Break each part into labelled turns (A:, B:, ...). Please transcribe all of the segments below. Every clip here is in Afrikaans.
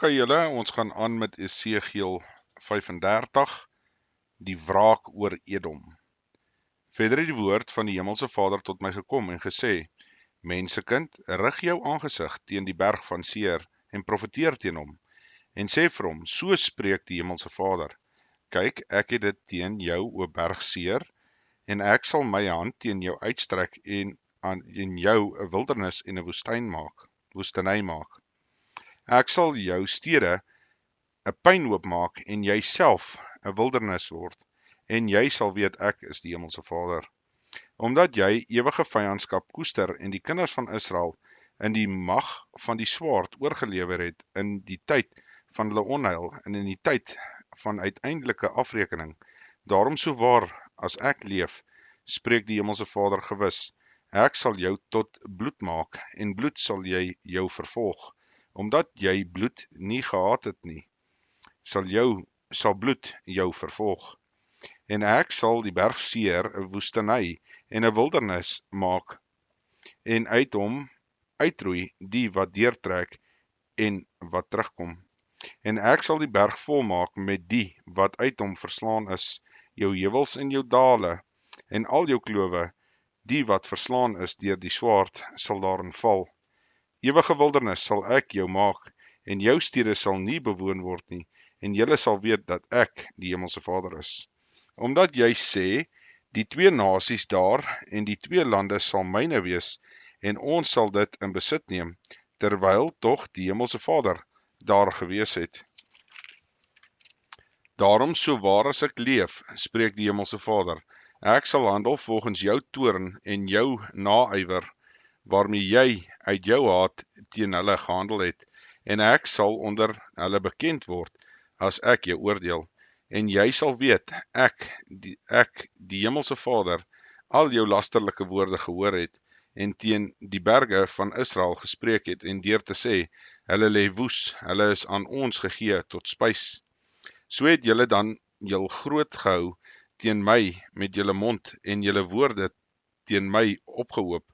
A: Ok julle, ons gaan aan met Esegiel 35, die wraak oor Edom. Verder het die woord van die Hemelse Vader tot my gekom en gesê, Mensekind, rig jou aangesig teen die berg van Seer en profeteer teen hom, en sê vir hom, so spreek die Hemelse Vader, kyk, ek het dit teen jou, o berg Seer, en ek sal my hand teen jou uitstrek en in jou 'n wildernis en 'n woestynny maak. Ek sal jou stede 'n pynhoop maak en jy self 'n wildernis word, en jy sal weet ek is die Hemelse Vader. Omdat jy ewige vyandskap koester en die kinders van Israel in die mag van die swaard oorgelewer het in die tyd van hulle onheil en in die tyd van uiteindelike afrekening. Daarom so waar as ek leef, spreek die Hemelse Vader gewis, ek sal jou tot bloed maak en bloed sal jy jou vervolg, omdat jy bloed nie gehaat het nie. Sal bloed jou vervolg. En ek sal die berg Seer 'n woestynny en 'n wildernis maak en uit hom uitroei die wat deurtrek en wat terugkom. En ek sal die berg volmaak met die wat uit hom verslaan is, jou heuwels en jou dale en al jou klowe, die wat verslaan is deur die swaard sal daarin val. Ewige wildernis sal ek jou maak en jou stede sal nie bewoon word nie, en julle sal weet dat ek die Hemelse Vader is. Omdat jy sê, die twee nasies daar en die twee lande sal myne wees, en ons sal dit in besit neem, terwyl tog die Hemelse Vader daar gewees het. Daarom so waar as ek leef, spreek die Hemelse Vader, ek sal handel volgens jou toorn en jou naaiwer, waarmee jy uit jou haat teen hulle gehandel het, en ek sal onder hulle bekend word, as ek jou oordeel, en jy sal weet, ek, die Hemelse Vader, al jou lasterlike woorde gehoor het, en teen die berge van Israel gespreek het, en deur te sê, hulle lê woes, hulle is aan ons gegee tot spys. So het julle dan jul groot gehou teen my met julle mond, en julle woorde teen my opgehoop.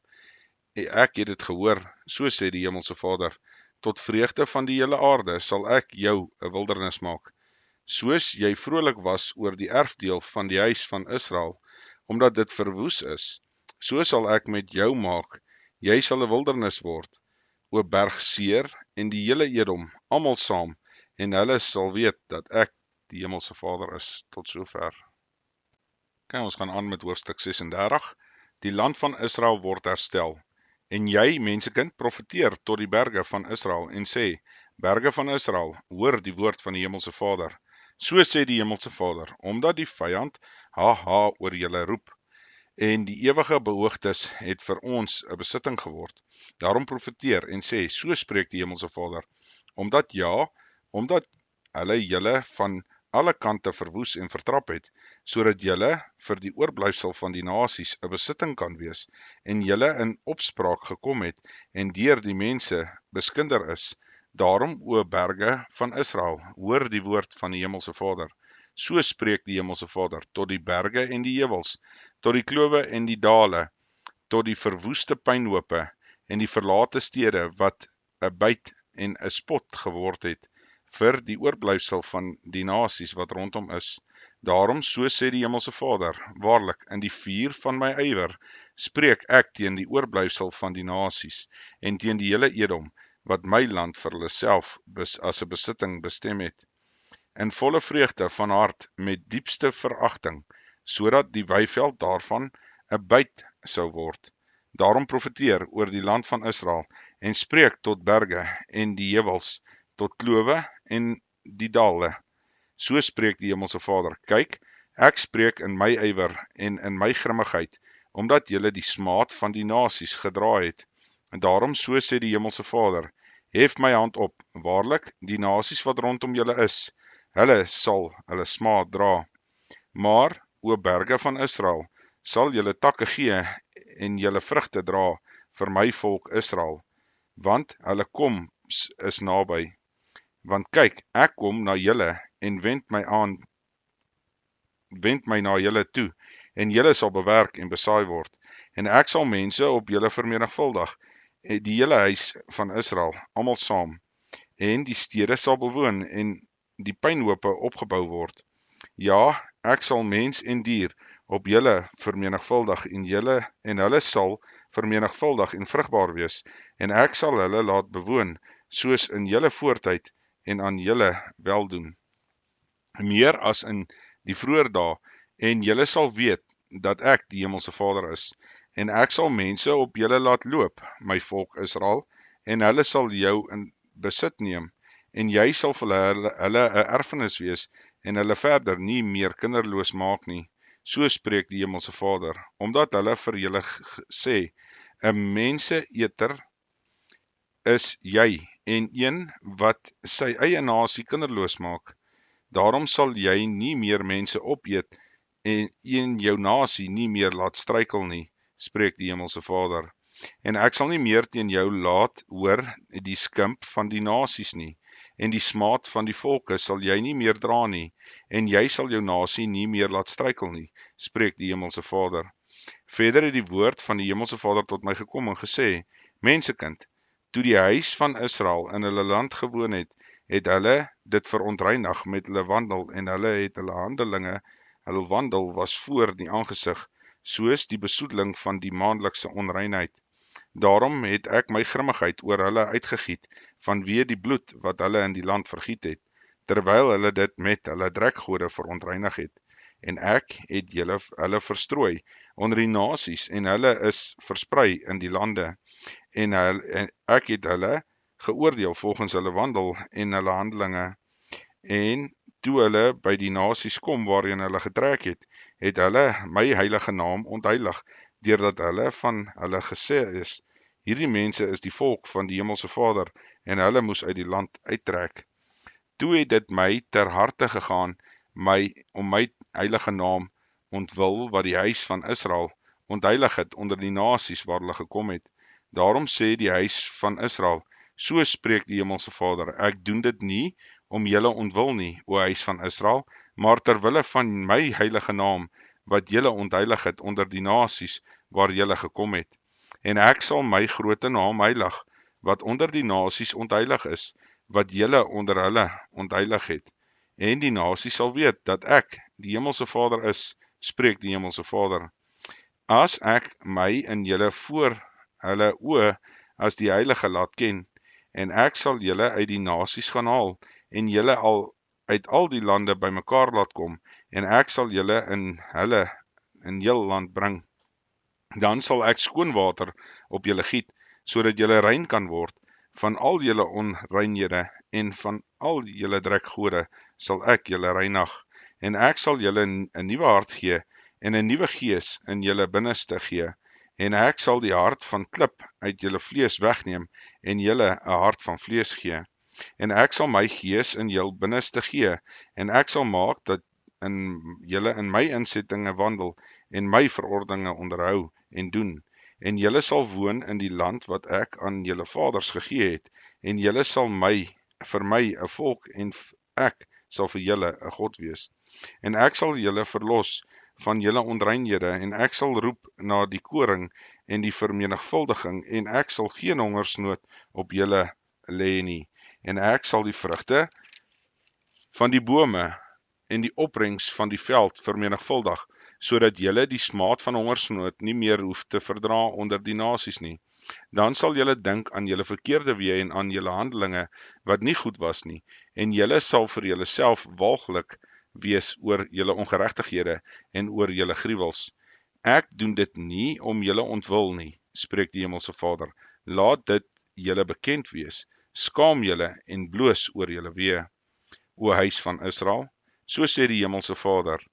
A: Ek het dit gehoor, so sê die Hemelse Vader, tot vreugde van die hele aarde sal ek jou 'n wildernis maak. Soos jy vrolik was oor die erfdeel van die huis van Israel, omdat dit verwoes is, so sal ek met jou maak, jy sal 'n wildernis word, o berg Seer en die hele Edom, almal saam, en hulle sal weet dat ek die Hemelse Vader is. Tot sover. Okay, ons gaan aan met hoofstuk 36. Die land van Israel word herstel. En jy, mensekind, profeteer tot die berge van Israel en sê, berge van Israel, hoor die woord van die Hemelse Vader. So sê die Hemelse Vader, omdat die vyand ha oor julle roep, en die ewige behoogtes het vir ons 'n besitting geword. Daarom profeteer en sê, so spreek die Hemelse Vader, omdat hulle julle van alle kante verwoes en vertrap het, sodat julle vir die oorblyfsel van die nasies 'n besitting kan wees, en julle in opspraak gekom het, en deur die mense beskinder is. Daarom, o berge van Israel, hoor die woord van die Hemelse Vader. So spreek die Hemelse Vader, tot die berge en die heuwels, tot die klowe en die dale, tot die verwoeste pynhope en die verlate stede wat 'n byt en 'n spot geword het, vir die oorblyfsel van die nasies wat rondom is. Daarom, so sê die Hemelse Vader, waarlik, in die vuur van my ywer, spreek ek teen die oorblyfsel van die nasies, en teen die hele Edom, wat my land vir hulle self as 'n besitting bestem het, in volle vreugde van hart met diepste veragting, sodat die weiveld daarvan 'n byt sou word. Daarom profeteer oor die land van Israel, en spreek tot berge en die heuwels, tot klowe en die dale. So spreek die Hemelse Vader, kyk, ek spreek in my ywer en in my grimmigheid, omdat julle die smaad van die nasies gedra het. En daarom, so sê die Hemelse Vader, hef my hand op, waarlik, die nasies wat rondom julle is, hulle sal hulle smaad dra. Maar, o berge van Israel, sal julle takke gee en julle vrugte dra vir my volk Israel, want hulle koms is naby. Want kyk, ek kom na julle en wend my na julle toe, en julle sal bewerk en besaai word, en ek sal mense op julle vermenigvuldig, die hele huis van Israel, almal saam, en die stede sal bewoon en die puinhope opgebou word. Ja, ek sal mens en dier op julle vermenigvuldig en hulle sal vermenigvuldig en vrugbaar wees, en ek sal hulle laat bewoon, soos in julle voortyd en aan julle weldoen. Meer as in die vroeë dae, en julle sal weet dat ek die Hemelse Vader is, en ek sal mense op julle laat loop, my volk Israel, en hulle sal jou in besit neem, en jy sal vir hulle 'n erfenis wees, en hulle verder nie meer kinderloos maak nie. So spreek die Hemelse Vader, omdat hulle vir julle sê, 'n menseeter is jy, en een wat sy eie nasie kinderloos maak. Daarom sal jy nie meer mense opeet en jou nasie nie meer laat struikel nie, spreek die Hemelse Vader. En ek sal nie meer teen jou laat hoor die skimp van die nasies nie, en die smaad van die volke sal jy nie meer dra nie, en jy sal jou nasie nie meer laat struikel nie, spreek die Hemelse Vader. Verder het die woord van die Hemelse Vader tot my gekom en gesê, mensekind, toe die huis van Israel in hulle land gewoon het hulle dit verontreinig met hulle wandel, en hulle het hulle wandel was voor die aangesig, soos die besoedeling van die maandelikse onreinheid. Daarom het ek my grimmigheid oor hulle uitgegiet, vanweë die bloed wat hulle in die land vergiet het, terwyl hulle dit met hulle drekgode verontreinig het. En ek het hulle verstrooi onder die nasies, en hulle is versprei in die lande, en ek het hulle geoordeel volgens hulle wandel en hulle handelinge, en toe hulle by die nasies kom waarheen hulle getrek het hulle my heilige naam ontheilig, deurdat hulle van hulle gesê is, hierdie mense is die volk van die Hemelse Vader, en hulle moes uit die land uittrek. Toe het dit my ter harte gegaan, om my heilige naam ontwil, wat die huis van Israel ontheilig het onder die nasies waar hulle gekom het. Daarom sê die huis van Israel, so spreek die Hemelse Vader, ek doen dit nie om julle ontwil nie, o huis van Israel, maar terwille van my heilige naam, wat julle ontheilig het onder die nasies waar julle gekom het. En ek sal my groote naam heilig, wat onder die nasies ontheilig is, wat julle onder hulle ontheilig het. En die nasies sal weet dat ek die Hemelse Vader is, spreek die Hemelse Vader. As ek my in julle voor hulle oë as die heilige laat ken, en ek sal julle uit die nasies gaan haal, en julle uit al die lande bymekaar laat kom, en ek sal julle in heel land bring. Dan sal ek skoon water op julle giet, sodat julle rein kan word, van al julle onreinhede, en van al julle drekgode sal ek julle reinig, en ek sal julle 'n nuwe hart gee, en 'n nuwe gees in julle binneste gee, en ek sal die hart van klip uit julle vlees wegneem, en julle 'n hart van vlees gee. En ek sal my gees in julle binneste gee, en ek sal maak dat julle in my insettinge wandel, en my verordeninge onderhou en doen. En julle sal woon in die land wat ek aan julle vaders gegee het, en julle sal vir my 'n volk, en ek sal vir julle 'n God wees. En ek sal julle verlos van julle onreinhede, en ek sal roep na die koring en die vermenigvuldiging, en ek sal geen hongersnood op julle lê nie. En ek sal die vrugte van die bome en die opbrengs van die veld vermenigvuldig, sodat julle die smaad van hongersnood nie meer hoef te verdra onder die nasies nie. Dan sal julle dink aan julle verkeerde weë en aan julle handelinge wat nie goed was nie, en julle sal vir julleself walglik wees oor julle ongeregtighede en oor julle gruwels. Ek doen dit nie om julle ontwil nie, spreek die Hemelse Vader. Laat dit julle bekend wees, skaam julle en bloos oor julle weë, o huis van Israel, so sê die Hemelse Vader.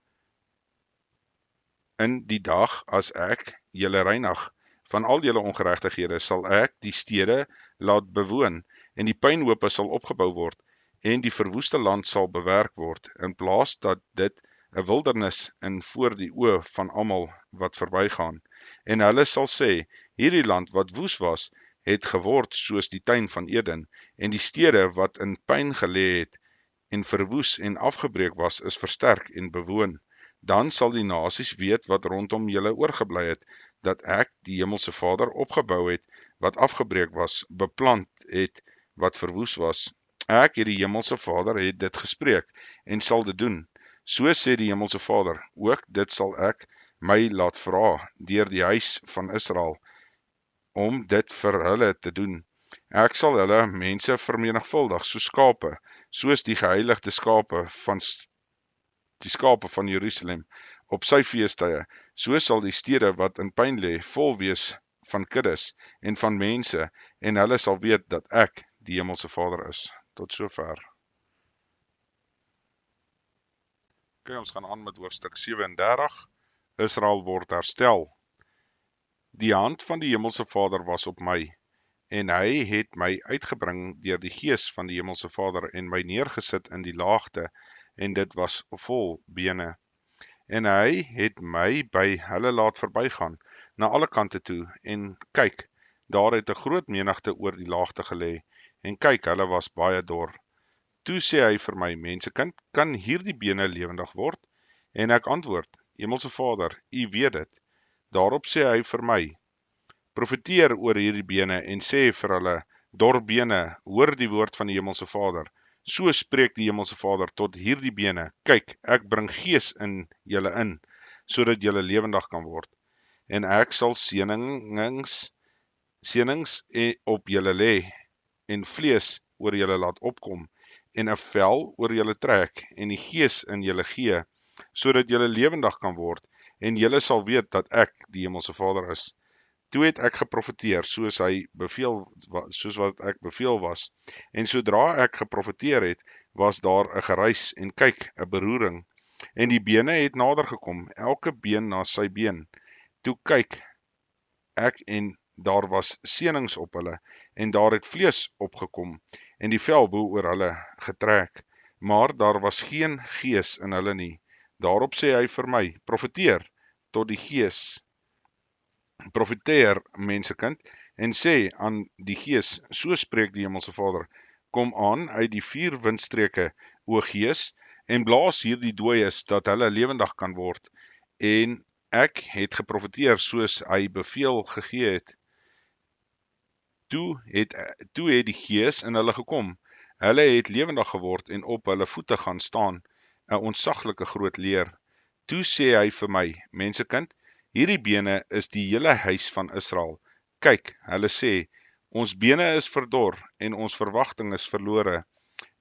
A: In die dag as ek julle reinig van al julle ongeregtighede, sal ek die stede laat bewoon, en die puinhope sal opgebou word, en die verwoeste land sal bewerk word, in plaas dat dit 'n wildernis in voor die oë van almal wat verbygaan. En hulle sal sê, hierdie land wat woes was, het geword soos die tuin van Eden, en die stede wat in puin gelê het, en verwoes en afgebreek was, is versterk en bewoon. Dan sal die nasies weet wat rondom julle oorgebly het, dat ek die Hemelse Vader opgebou het, wat afgebreek was, beplant het, wat verwoes was, Ek, die Hemelse Vader, het dit gespreek en sal dit doen. So sê die Hemelse Vader, ook dit sal ek my laat vra deur die huis van Israel, om dit vir hulle te doen. Ek sal hulle mense vermenigvuldig soos skape, soos die geheiligde skape van Jerusalem op sy feestydde. So sal die stede wat in pyn lê, vol wees van kuddes en van mense, en hulle sal weet dat ek die Hemelse Vader is. Tot sover. Okay, ons gaan aan met hoofstuk 37. Israel word herstel. Die hand van die Hemelse Vader was op my, en hy het my uitgebring deur die Gees van die Hemelse Vader en my neergesit in die laagte, en dit was vol bene. En hy het my by hulle laat verbygaan, na alle kante toe, en kyk, daar het 'n groot menigte oor die laagte gelê, en kyk, hulle was baie dor. Toe sê hy vir my, mensekind, kan hierdie bene lewendig word? En ek antwoord, Hemelse Vader, U weet dit. Daarop sê hy vir my, profeteer oor hierdie bene en sê vir hulle, dor bene, hoor die woord van die Hemelse Vader. So spreek die Hemelse Vader tot hierdie bene, kyk, ek bring gees in julle in, sodat julle lewendig kan word. En ek sal seënings op julle lê, en vlees oor julle laat opkom, en 'n vel oor julle trek, en die gees in julle gee, sodat julle lewendig kan word, en julle sal weet dat ek die Hemelse Vader is. Toe het ek geprofeteer soos wat ek beveel was, en sodra ek geprofeteer het, was daar 'n geruis, en kyk, 'n beroering, en die bene het nader gekom, elke been na sy been. Toe kyk ek, en daar was seënings op hulle, en daar het vlees opgekom, en die vel bo oor hulle getrek, maar daar was geen gees in hulle nie. Daarop sê hy vir my, profeteer tot die gees, profeteer mensekind, en sê aan die gees, so spreek die Hemelse Vader, kom aan uit die 4 windstreke, o gees, en blaas hierdie dooies, dat hulle lewendig kan word, en ek het geprofeteer soos hy beveel gegee het. Toe het die gees in hulle gekom, hulle het lewendig geword en op hulle voete gaan staan, 'n ontsaglike groot leer. Toe sê hy vir my, mensekind, hierdie bene is die hele huis van Israel. Kyk, hulle sê, ons bene is verdor en ons verwagting is verlore.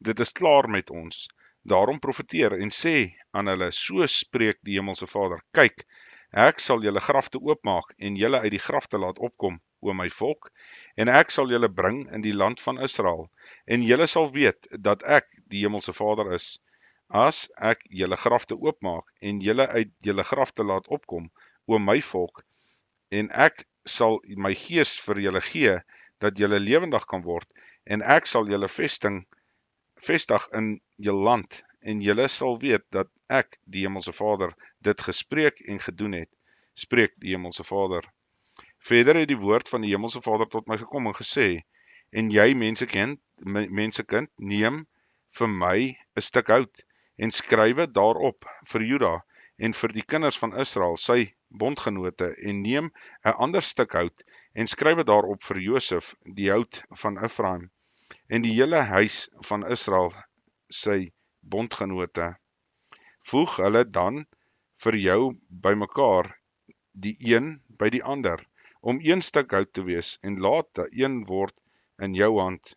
A: Dit is klaar met ons. Daarom profeteer en sê aan hulle, so spreek die Hemelse Vader, kyk, ek sal julle grafte oopmaak en julle uit die grafte laat opkom, o my volk, en ek sal julle bring in die land van Israel, en julle sal weet dat ek die Hemelse Vader is. As ek julle grafte oopmaak en julle uit julle grafte laat opkom, o my volk, en ek sal my gees vir julle gee, dat julle lewendig kan word, en ek sal julle vestig in julle land, en julle sal weet dat ek, die Hemelse Vader, dit gespreek en gedoen het, spreek die Hemelse Vader. Verder het die woord van die Hemelse Vader tot my gekom en gesê, en jy mensekind, neem vir my 'n stuk hout, en skrywe daarop vir Juda, en vir die kinders van Israel, sy bondgenote, en neem 'n ander stuk hout, en skrywe daarop vir Josef, die hout van Ephraim, en die hele huis van Israel, sy bondgenote. Voeg hulle dan vir jou bymekaar, die een by die ander, om een stuk hout te wees, en laat een word in jou hand.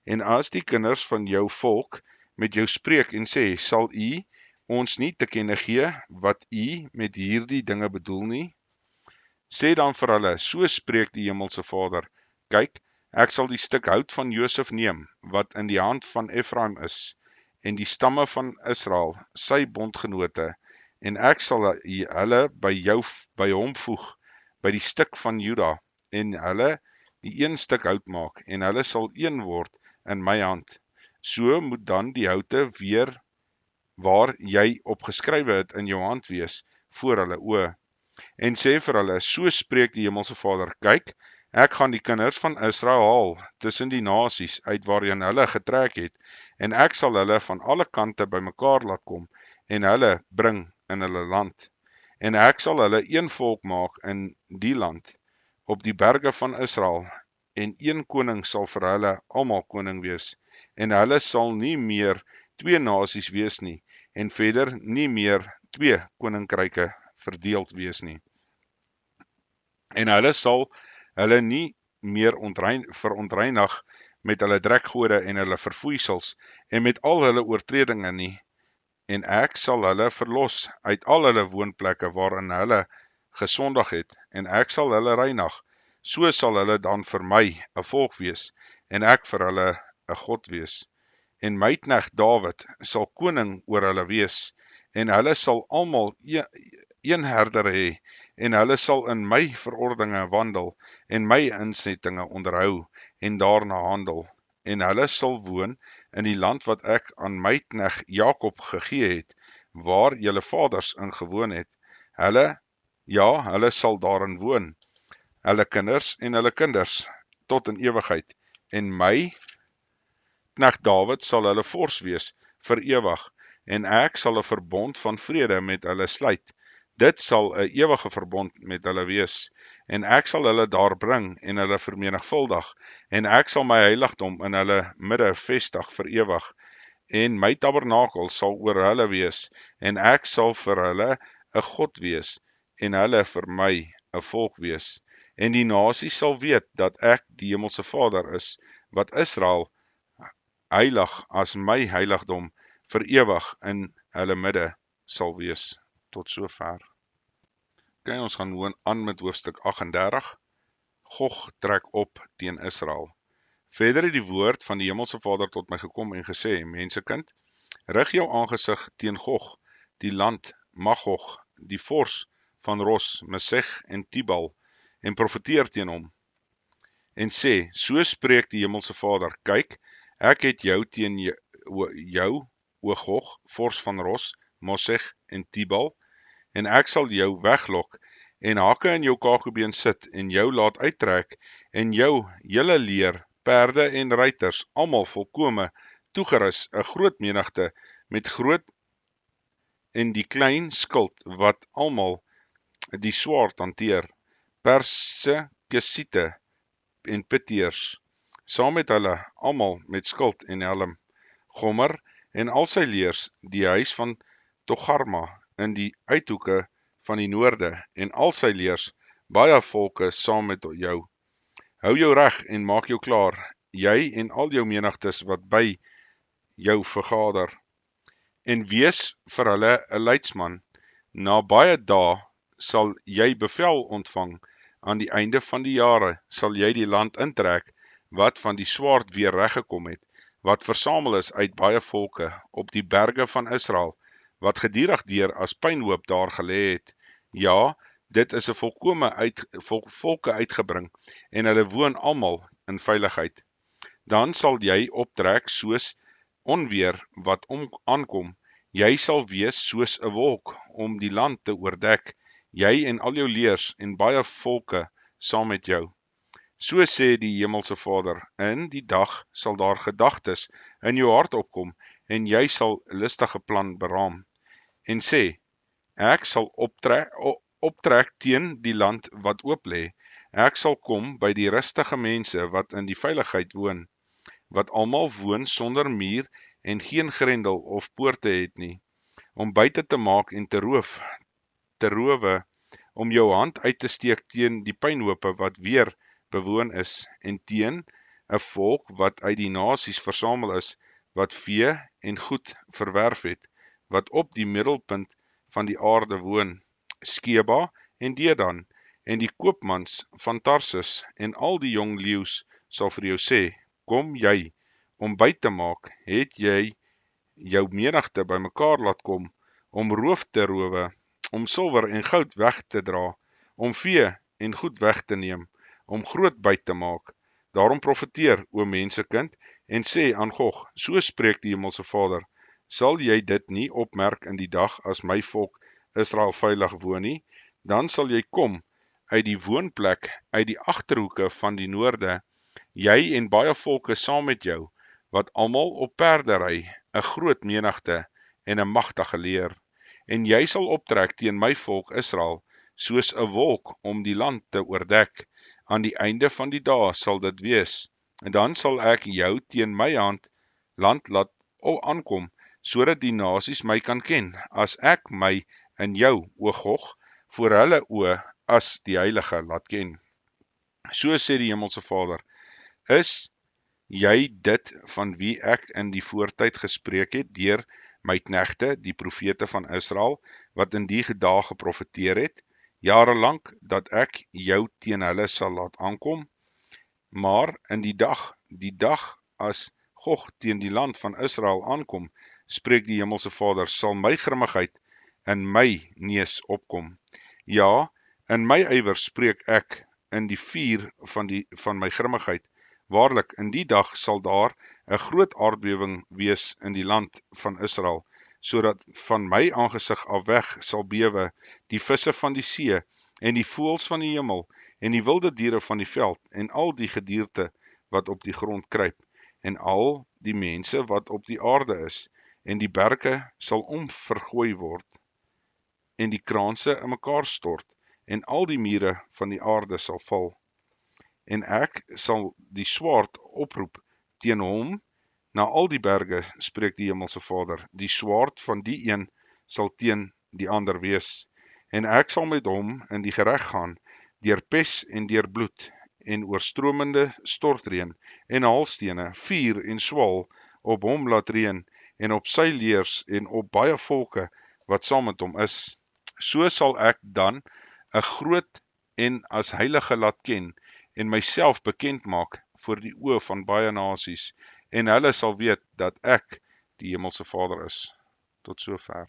A: En as die kinders van jou volk met jou spreek en sê, sal u ons nie te kenne gee wat u met hierdie dinge bedoel nie? Sê dan vir hulle, so spreek die Hemelse Vader, kyk, ek sal die stuk hout van Josef neem, wat in die hand van Ephraim is, en die stamme van Israel, sy bondgenote, en ek sal hulle by hom voeg, by die stuk van Juda, en hulle die een stuk hout maak, en hulle sal een word in my hand. So moet dan die houte weer waar jy opgeskrywe het in jou hand wees, voor hulle oë. En sê vir hulle, so spreek die Hemelse Vader, kyk, ek gaan die kinders van Israel haal, tussen die nasies, uit waarheen hulle getrek het, en ek sal hulle van alle kante bymekaar laat kom, en hulle bring in hulle land. En ek sal hulle een volk maak in die land, op die berge van Israel, en een koning sal vir hulle almal koning wees, en hulle sal nie meer 2 nasies wees nie, en verder nie meer 2 koninkryke verdeeld wees nie. En hulle sal hulle nie meer verontreinig met hulle drekgode en hulle verfoeisels, en met al hulle oortredinge nie, en ek sal hulle verlos uit al hulle woonplekke waarin hulle gesondig het, en ek sal hulle reinig, so sal hulle dan vir my 'n volk wees, en ek vir hulle 'n God wees. En my knegt Dawid sal koning oor hulle wees, en hulle sal almal een herder hê, en hulle sal in my verordeninge wandel, en my insettinge onderhou, en daarna handel. En hulle sal woon in die land wat ek aan my knegt Jakob gegee het, waar julle vaders in gewoon het. Hulle sal daarin woon, hulle kinders en hulle kinders, tot in ewigheid. En my knegt Dawid sal hulle vors wees vir ewig, en ek sal 'n verbond van vrede met hulle sluit. Dit sal 'n ewige verbond met hulle wees, en ek sal hulle daar bring en hulle vermenigvuldig, en ek sal my heiligdom in hulle midde vestig vir ewig, en my tabernakel sal oor hulle wees, en ek sal vir hulle 'n God wees, en hulle vir my 'n volk wees. En die nasie sal weet dat ek die Hemelse Vader is, wat Israel heilig as my heiligdom vir ewig in hulle midde sal wees. Tot sover. Okay, ons gaan aan met hoofstuk 38. Gog trek op teen Israel. Verder het die woord van die Hemelse Vader tot my gekom en gesê: Mensekind, rig jou aangesig teen Gog, die land Magog, die vors van Ros, Meseg en Tibal, en profeteer teen hom. En sê: So spreek die Hemelse Vader: Kyk, ek het jou teen jou, o Gog, vors van Ros, Meseg en Tibal, en ek sal jou weglok en hakke in jou kagebeen sit en jou laat uittrek en jou hele leer, perde en ruiters, almal volkome toegerus, 'n groot menigte met groot en die klein skild wat almal die swaard hanteer, Perse, Kesiete en Piteers, saam met hulle almal met skild en helm, Gomer en al sy leers, die huis van Togarma in die uithoeke van die noorde, en al sy leers, baie volke saam met jou. Hou jou reg en maak jou klaar, jy en al jou menigtes wat by jou vergader, en wees vir hulle 'n leidsman. Na baie dae sal jy bevel ontvang, aan die einde van die jare sal jy die land intrek, wat van die swaard weer reggekom het, wat versamel is uit baie volke, op die berge van Israel, wat gedurig deur as pynhoop daar gelê het. Ja, dit is 'n volke uitgebring, en hulle woon almal in veiligheid. Dan sal jy optrek soos onweer wat aankom, jy sal wees soos 'n wolk om die land te oordek, jy en al jou leers en baie volke saam met jou. So sê die Hemelse Vader, in die dag sal daar gedagtes in jou hart opkom, en jy sal listige plan beraam, en sê: Ek sal optrek teen die land wat oop lê, ek sal kom by die rustige mense wat in die veiligheid woon, wat almal woon sonder muur en geen grendel of poorte het nie, om buite te maak en te rowe, om jou hand uit te steek teen die pynhope wat weer bewoon is, en teen 'n volk wat uit die nasies versamel is, wat vee en goed verwerf het, wat op die middelpunt van die aarde woon, Skeba en Dedan, en die koopmans van Tarsus, en al die jong leeu's sal vir jou sê: Kom jy, om byt te maak, het jy jou menigte bymekaar laat kom, om roof te rowe, om silwer en goud weg te dra, om vee en goed weg te neem, om groot byt te maak. Daarom profeteer, o mensekind, en sê aan Gog: So spreek die Hemelse Vader: Sal jy dit nie opmerk in die dag as my volk Israel veilig woon nie? Dan sal jy kom uit die woonplek, uit die agterhoeke van die noorde, jy en baie volke saam met jou, wat almal op perde ry, 'n groot menigte en 'n magtige leer. En jy sal optrek teen my volk Israel, soos 'n wolk om die land te oordek. Aan die einde van die dae sal dit wees, en dan sal ek jou teen my hand land laat aankom, sodat die nasies my kan ken, as ek my in jou, o Gog, voor hulle oë as die Heilige laat ken. So sê die Hemelse Vader, is jy dit van wie ek in die voortyd gespreek het, deur my knegte, die profete van Israel, wat in die dae geprofeteer het, jarelang, dat ek jou teen hulle sal laat aankom, maar in die dag as Gog teen die land van Israel aankom, spreek die Hemelse Vader, sal my grimmigheid in my neus opkom. Ja, in my ywer spreek ek in die vuur van my grimmigheid. Waarlik, in die dag sal daar 'n groot aardbewing wees in die land van Israel, sodat van my aangesig af weg sal bewe die visse van die see, en die voëls van die hemel, en die wilde diere van die veld, en al die gedierte wat op die grond kruip, en al die mense wat op die aarde is, en die berge sal omvergooi word, en die kraanse in mekaar stort, en al die mure van die aarde sal val. En ek sal die swaard oproep teen hom na al die berge, spreek die Hemelse Vader. Die swaard van die een sal teen die ander wees. En ek sal met hom in die gereg gaan, deur pes en deur bloed, en oorstromende stortreën, en haalstene, vuur en swaal, op hom laat reën, en op sy leers, en op baie volke, wat saam met hom is. So sal ek dan 'n groot en as heilige laat ken, en myself bekend maak voor die oë van baie nasies, en hulle sal weet dat ek die Hemelse Vader is. Tot sover.